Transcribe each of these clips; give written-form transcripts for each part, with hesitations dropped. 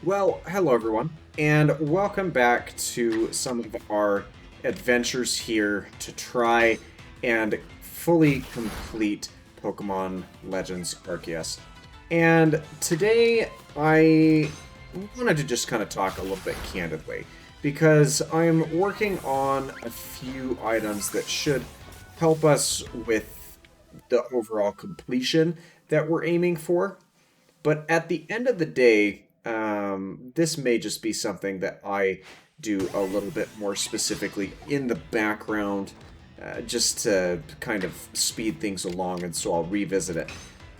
Well, hello everyone, and welcome back to some of our adventures here to try and fully complete Pokemon Legends Arceus. And today I wanted to just kind of talk a little bit candidly, because I'm working on a few items that should help us with the overall completion that we're aiming for. But at the end of the day, this may just be something that I do a little bit more specifically in the background, just to kind of speed things along, and so I'll revisit it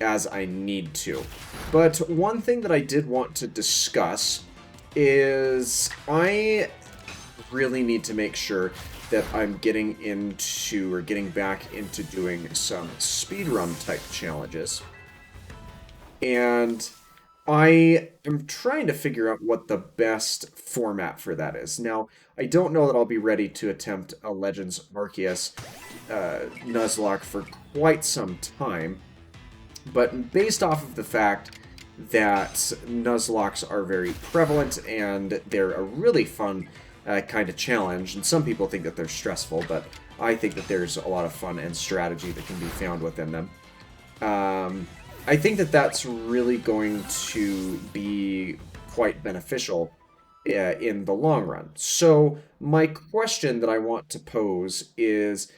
as I need to. But one thing that I did want to discuss is I really need to make sure that I'm getting into, or getting back into doing some speedrun type challenges. And I am trying to figure out what the best format for that is. Now, I don't know that I'll be ready to attempt a Legends Arceus Nuzlocke for quite some time, but based off of the fact that Nuzlocks are very prevalent and they're a really fun kind of challenge, and some people think that they're stressful, but I think that there's a lot of fun and strategy that can be found within them. I think that that's really going to be quite beneficial in the long run. So my question that I want to pose is,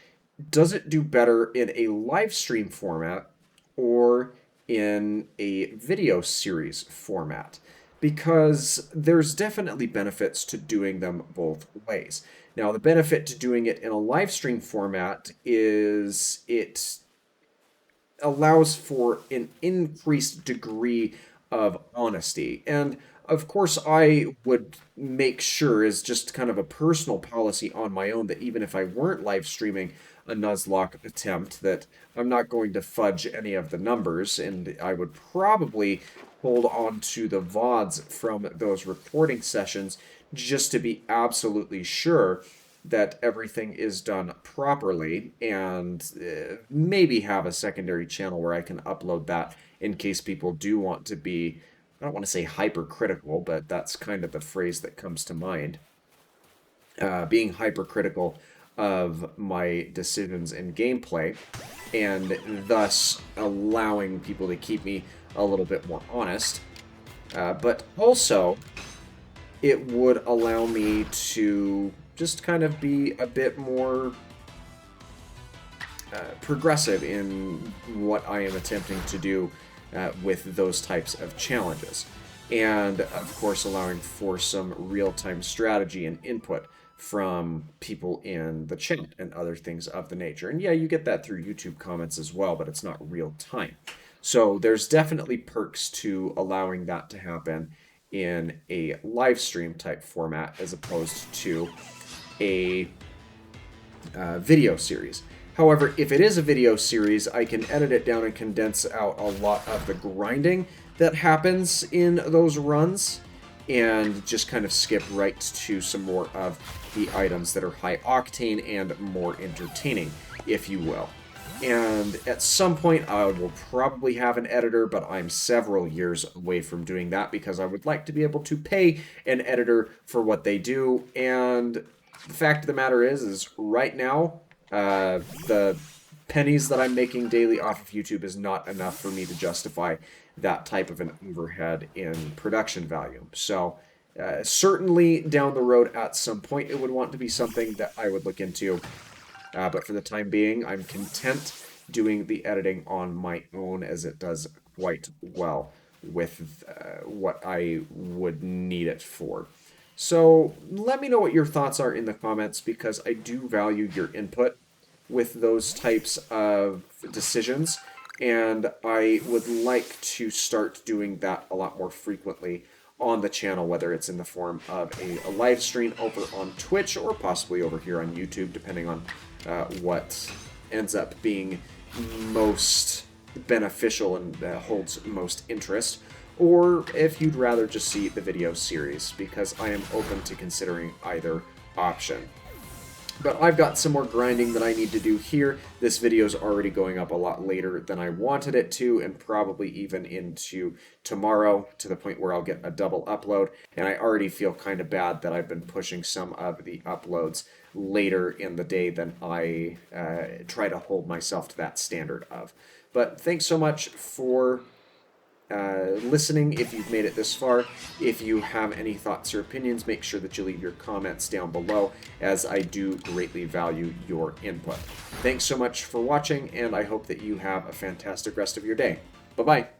does it do better in a live stream format or in a video series format? Because there's definitely benefits to doing them both ways. Now, the benefit to doing it in a live stream format is it allows for an increased degree of honesty. And of course, I would make sure, as just kind of a personal policy on my own, that even if I weren't live streaming a Nuzlocke attempt, that I'm not going to fudge any of the numbers, and I would probably hold on to the VODs from those recording sessions just to be absolutely sure that everything is done properly, and maybe have a secondary channel where I can upload that in case people do want to be, I don't want to say hypercritical, but that's kind of the phrase that comes to mind. Being hypercritical of my decisions in gameplay, and thus allowing people to keep me a little bit more honest. But also, it would allow me to just kind of be a bit more progressive in what I am attempting to do with those types of challenges. And of course, allowing for some real-time strategy and input from people in the chat and other things of the nature. And yeah, you get that through YouTube comments as well, but it's not real time. So there's definitely perks to allowing that to happen in a live stream type format as opposed to a video series. However, if it is a video series, I can edit it down and condense out a lot of the grinding that happens in those runs, and just kind of skip right to some more of the items that are high octane and more entertaining, if you will. And at some point, I will probably have an editor, but I'm several years away from doing that because I would like to be able to pay an editor for what they do. And the fact of the matter is right now, the pennies that I'm making daily off of YouTube is not enough for me to justify that type of an overhead in production value. So certainly down the road at some point, it would want to be something that I would look into. But for the time being, I'm content doing the editing on my own, as it does quite well with what I would need it for. So let me know what your thoughts are in the comments, because I do value your input with those types of decisions, and I would like to start doing that a lot more frequently on the channel, whether it's in the form of a live stream over on Twitch or possibly over here on YouTube, depending on what ends up being most beneficial and holds most interest, or if you'd rather just see the video series, because I am open to considering either option. But I've got some more grinding that I need to do here. This video is already going up a lot later than I wanted it to, and probably even into tomorrow, to the point where I'll get a double upload. And I already feel kind of bad that I've been pushing some of the uploads later in the day than I try to hold myself to that standard of. But thanks so much for listening if you've made it this far. If you have any thoughts or opinions, make sure that you leave your comments down below, as I do greatly value your input. Thanks so much for watching, and I hope that you have a fantastic rest of your day. Bye-bye.